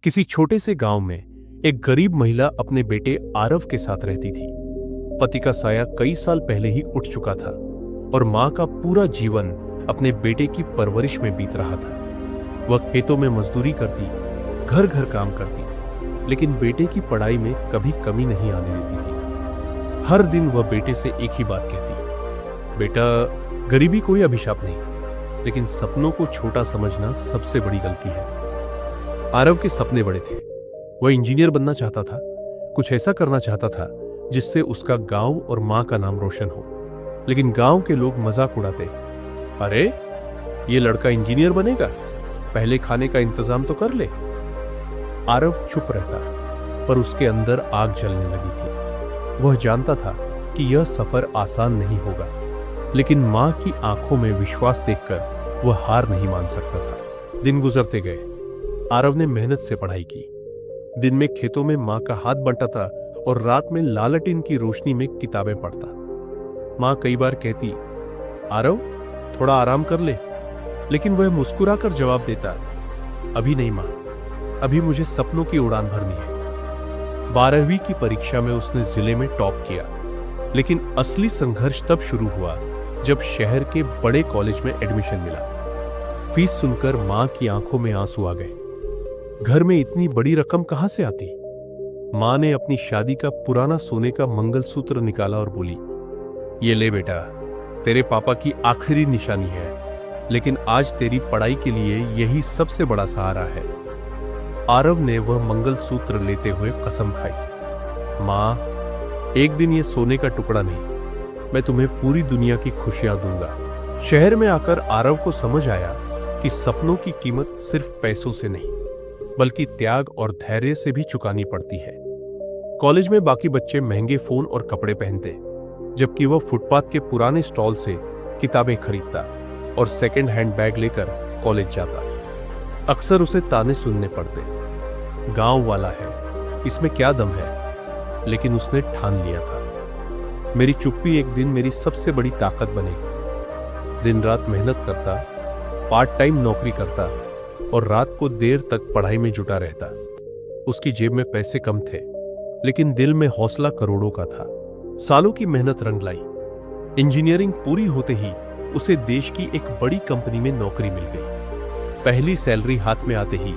किसी छोटे से गांव में एक गरीब महिला अपने बेटे आरव के साथ रहती थी। पति का साया कई साल पहले ही उठ चुका था और मां का पूरा जीवन अपने बेटे की परवरिश में बीत रहा था। वह खेतों में मजदूरी करती, घर घर काम करती, लेकिन बेटे की पढ़ाई में कभी कमी नहीं आने देती थी। हर दिन वह बेटे से एक ही बात कहती, बेटा, गरीबी कोई अभिशाप नहीं, लेकिन सपनों को छोटा समझना सबसे बड़ी गलती है। आरव के सपने बड़े थे। वह इंजीनियर बनना चाहता था, कुछ ऐसा करना चाहता था जिससे उसका गांव और मां का नाम रोशन हो। लेकिन गांव के लोग मजाक उड़ाते, अरे ये लड़का इंजीनियर बनेगा, पहले खाने का इंतजाम तो कर ले। आरव चुप रहता, पर उसके अंदर आग जलने लगी थी। वह जानता था कि यह सफर आसान नहीं होगा, लेकिन मां की आंखों में विश्वास देखकर वह हार नहीं मान सकता था। दिन गुजरते गए। आरव ने मेहनत से पढ़ाई की। दिन में खेतों में मां का हाथ बंटाता और रात में लालटेन की रोशनी में किताबें पढ़ता। मां कई बार कहती, आरव, थोड़ा आराम कर ले, लेकिन वह मुस्कुराकर जवाब देता, अभी नहीं मां, अभी मुझे सपनों की उड़ान भरनी है। 12वीं की परीक्षा में उसने जिले में टॉप किया, लेकिन असली संघर्ष तब शुरू हुआ जब शहर के बड़े कॉलेज में एडमिशन मिला। फीस सुनकर मां की आंखों में आंसू आ गए। घर में इतनी बड़ी रकम कहां से आती? मां ने अपनी शादी का पुराना सोने का मंगलसूत्र निकाला और बोली, ये ले बेटा, तेरे पापा की आखिरी निशानी है, लेकिन आज तेरी पढ़ाई के लिए यही सबसे बड़ा सहारा है। आरव ने वह मंगलसूत्र लेते हुए कसम खाई, मां, एक दिन ये सोने का टुकड़ा नहीं, मैं तुम्हें पूरी दुनिया की खुशियां दूंगा। शहर में आकर आरव को समझ आया कि सपनों की कीमत सिर्फ पैसों से नहीं, बल्कि त्याग और धैर्य से भी चुकानी पड़ती है। कॉलेज में बाकी बच्चे महंगे फोन और कपड़े पहनते, जबकि वह फुटपाथ के पुराने स्टॉल से किताबें खरीदता और सेकंड हैंड बैग लेकर कॉलेज जाता। अक्सर उसे ताने सुनने पड़ते, गांव वाला है, इसमें क्या दम है, लेकिन उसने ठान लिया था, मेरी चुप्पी एक दिन मेरी सबसे बड़ी ताकत बनेगी। दिन रात मेहनत करता, पार्ट टाइम नौकरी करता और रात को देर तक पढ़ाई में जुटा रहता। उसकी जेब में पैसे कम थे, लेकिन दिल में हौसला करोड़ों का था। सालों की मेहनत रंग लाई। इंजीनियरिंग पूरी होते ही उसे देश की एक बड़ी कंपनी में नौकरी मिल गई। पहली सैलरी हाथ में आते ही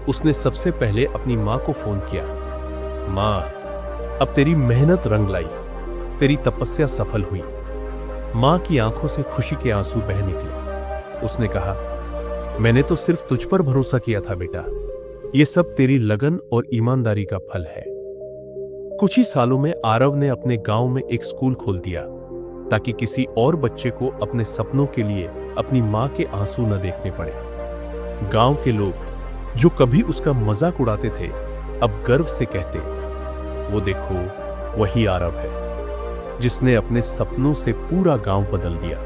उसने सबसे पहले अपनी मां को फोन किया, मां, अब तेरी मेहनत रंग लाई, तेरी तपस्या सफल हुई। मां की आंखों से खुशी के आंसू बह निकले। उसने कहा, मैंने तो सिर्फ तुझ पर भरोसा किया था बेटा, यह सब तेरी लगन और ईमानदारी का फल है। कुछ ही सालों में आरव ने अपने गांव में एक स्कूल खोल दिया, ताकि किसी और बच्चे को अपने सपनों के लिए अपनी मां के आंसू न देखने पड़े। गांव के लोग जो कभी उसका मजाक उड़ाते थे, अब गर्व से कहते, वो देखो, वही आरव है, जिसने अपने सपनों से पूरा गांव बदल दिया।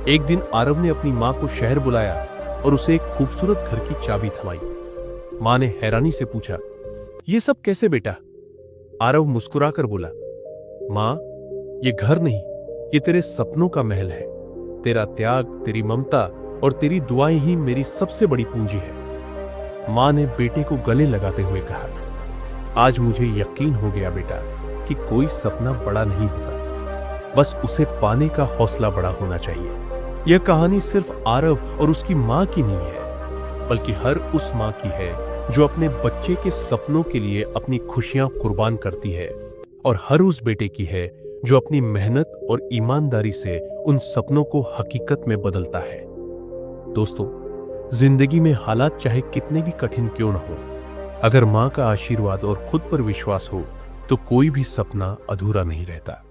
एक दिन आरव ने अपनी मां को शहर बुलाया और उसे एक खूबसूरत घर की चाबी थमाई। मां ने हैरानी से पूछा, ये सब कैसे बेटा? आरव मुस्कुराकर बोला, मां, ये घर नहीं, ये तेरे सपनों का महल है। तेरा त्याग, तेरी ममता और तेरी दुआएं ही मेरी सबसे बड़ी पूंजी है। मां ने बेटे को गले लगाते हुए कहा, आज मुझे यकीन हो गया बेटा कि कोई सपना बड़ा नहीं होता, बस उसे पाने का हौसला बड़ा होना चाहिए। यह कहानी सिर्फ आरव और उसकी मां की नहीं है, बल्कि हर उस मां की है जो अपने बच्चे के सपनों के लिए अपनी खुशियां कुर्बान करती है, और हर उस बेटे की है जो अपनी मेहनत और ईमानदारी से उन सपनों को हकीकत में बदलता है। दोस्तों, जिंदगी में हालात चाहे कितने भी कठिन क्यों न हो, अगर मां का आशीर्वाद और खुद पर विश्वास हो, तो कोई भी सपना अधूरा नहीं रहता।